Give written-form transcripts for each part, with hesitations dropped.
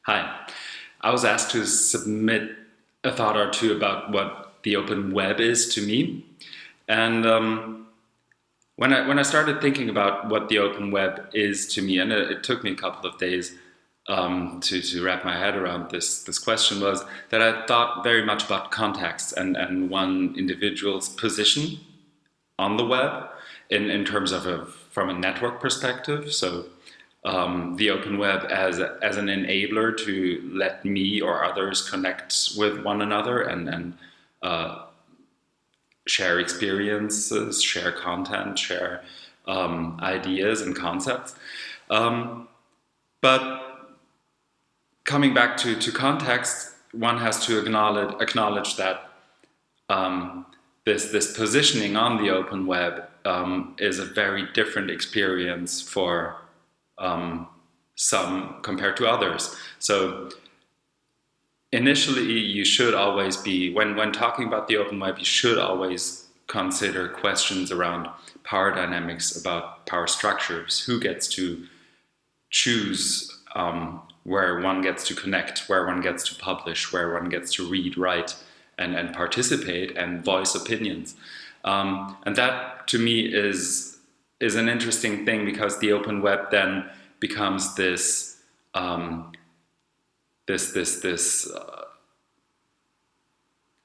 Hi. I was asked to submit a thought or two about what the open web is to me. And when I started thinking about what the open web is to me, and it took me a couple of days to wrap my head around this question, was that I thought very much about context and one individual's position on the web in terms of from a network perspective. So the open web as an enabler to let me or others connect with one another and share experiences, share content, share ideas and concepts. But coming back to context, one has to acknowledge that this positioning on the open web is a very different experience for some compared to others. So initially, you should always be, when talking about the open web, you should always consider questions around power dynamics, about power structures, who gets to choose where one gets to connect, where one gets to publish, where one gets to read, write, and participate and voice opinions. And that, to me, is an interesting thing, because the open web then becomes this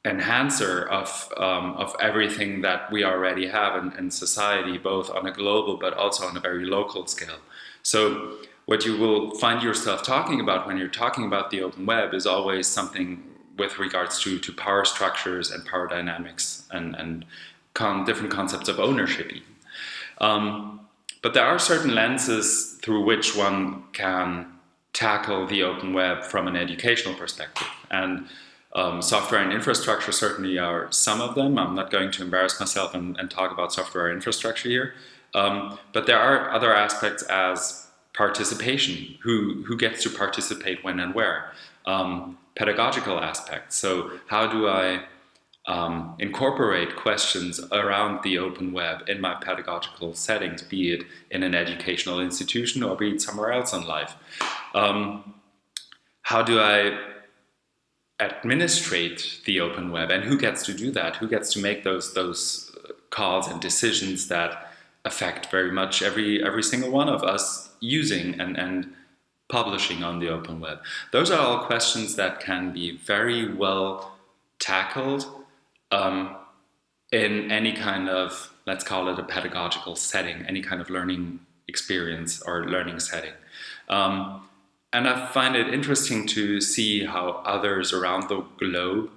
enhancer of everything that we already have in society, both on a global but also on a very local scale. So what you will find yourself talking about when you're talking about the open web is always something with regards to power structures and power dynamics and different concepts of ownership even. But there are certain lenses through which one can tackle the open web from an educational perspective. And software and infrastructure certainly are some of them. I'm not going to embarrass myself and talk about software infrastructure here. But there are other aspects as participation. Who gets to participate when and where? Pedagogical aspects. So how do I incorporate questions around the open web in my pedagogical settings, be it in an educational institution or be it somewhere else in life? How do I administrate the open web, and who gets to do that? Who gets to make those calls and decisions that affect very much every single one of us using and publishing on the open web? Those are all questions that can be very well tackled in any kind of, let's call it a pedagogical setting, any kind of learning experience or learning setting. And I find it interesting to see how others around the globe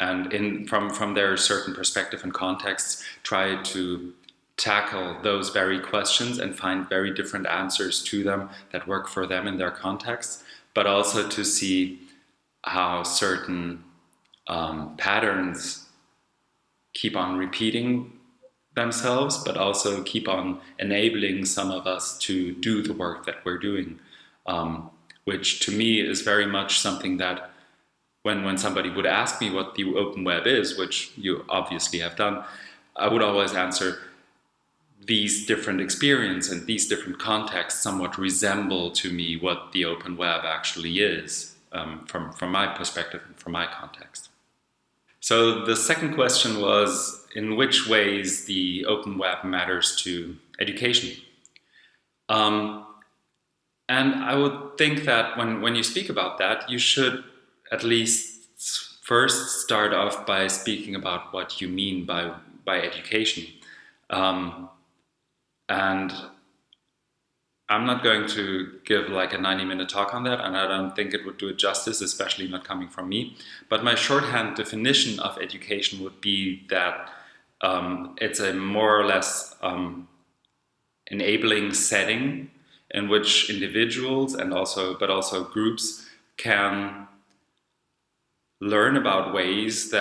and from their certain perspective and contexts try to tackle those very questions and find very different answers to them that work for them in their context, but also to see how certain patterns keep on repeating themselves, but also keep on enabling some of us to do the work that we're doing, which to me is very much something that when somebody would ask me what the open web is, which you obviously have done, I would always answer these different experiences and these different contexts somewhat resemble to me what the open web actually is, from my perspective and from my context. So the second question was, in which ways the open web matters to education? And I would think that when you speak about that, you should at least first start off by speaking about what you mean by education. And I'm not going to give like a 90-minute talk on that, and I don't think it would do it justice, especially not coming from me. But my shorthand definition of education would be that it's a more or less enabling setting in which individuals but also groups can learn about ways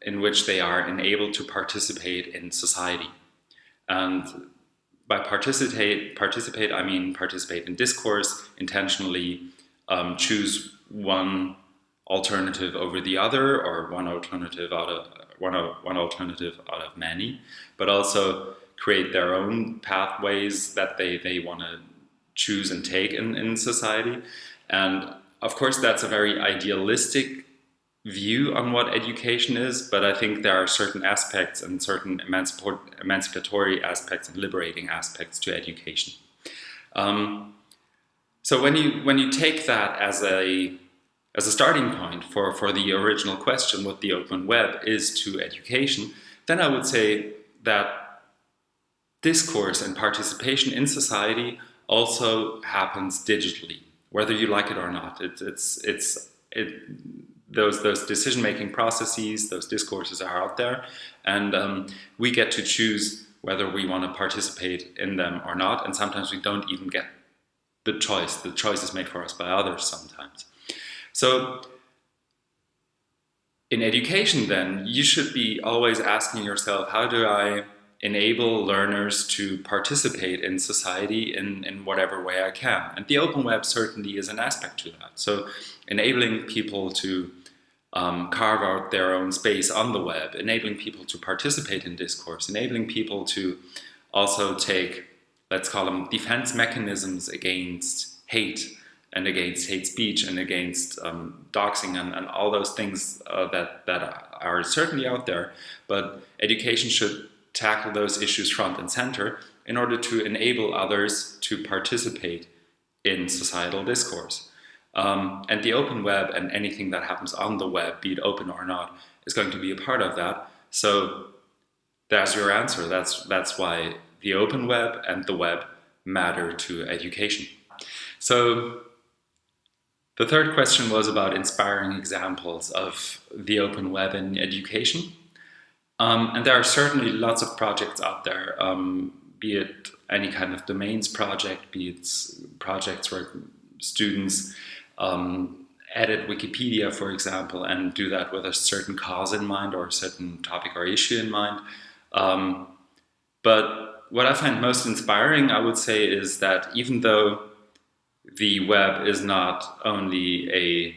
in which they are enabled to participate in society. And by participate, I mean participate in discourse, intentionally choose one alternative over the other, or one alternative out of many, but also create their own pathways that they want to choose and take in society, and of course, that's a very idealistic view on what education is, but I think there are certain aspects and certain emancipatory aspects and liberating aspects to education. So when you take that as a starting point for the original question, what the open web is to education, then I would say that discourse and participation in society also happens digitally, whether you like it or not. Those decision-making processes, those discourses are out there, and we get to choose whether we want to participate in them or not, and sometimes we don't even get the choice. The choice is made for us by others sometimes. So in education then, you should be always asking yourself, how do I enable learners to participate in society in whatever way I can? And the open web certainly is an aspect to that. So enabling people to carve out their own space on the web, enabling people to participate in discourse, enabling people to also take, let's call them, defense mechanisms against hate and against hate speech and against doxing and all those things that are certainly out there. But education should tackle those issues front and center in order to enable others to participate in societal discourse. And the open web and anything that happens on the web, be it open or not, is going to be a part of that. So there's your answer. That's why the open web and the web matter to education. So the third question was about inspiring examples of the open web in education. And there are certainly lots of projects out there, be it any kind of domains project, be it projects where students edit Wikipedia, for example, and do that with a certain cause in mind or a certain topic or issue in mind. But what I find most inspiring, I would say, is that even though the web is not only a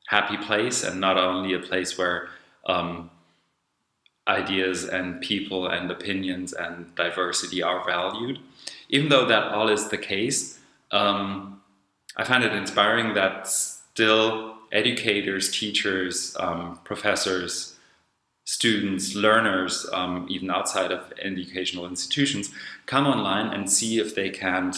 happy place and not only a place where ideas and people and opinions and diversity are valued, even though that all is the case, I find it inspiring that still educators, teachers, professors, students, learners, even outside of educational institutions, come online and see if they can't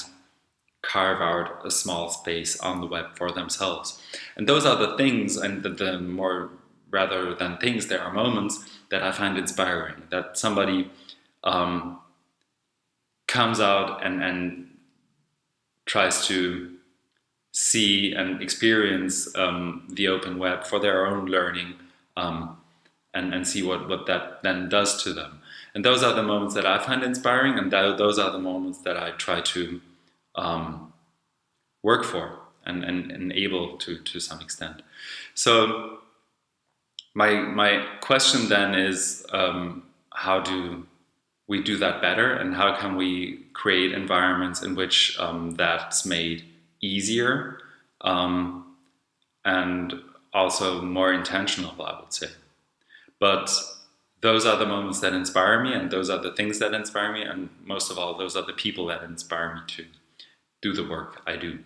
carve out a small space on the web for themselves. And those are the things, and the more, rather than things, there are moments that I find inspiring, that somebody comes out and tries to see and experience the open web for their own learning, and see what that then does to them. And those are the moments that I find inspiring, and those are the moments that I try to work for and enable to some extent. So my question then is, how do we do that better, and how can we create environments in which that's made easier and also more intentional, I would say. But those are the moments that inspire me, and those are the things that inspire me, and most of all, those are the people that inspire me to do the work I do.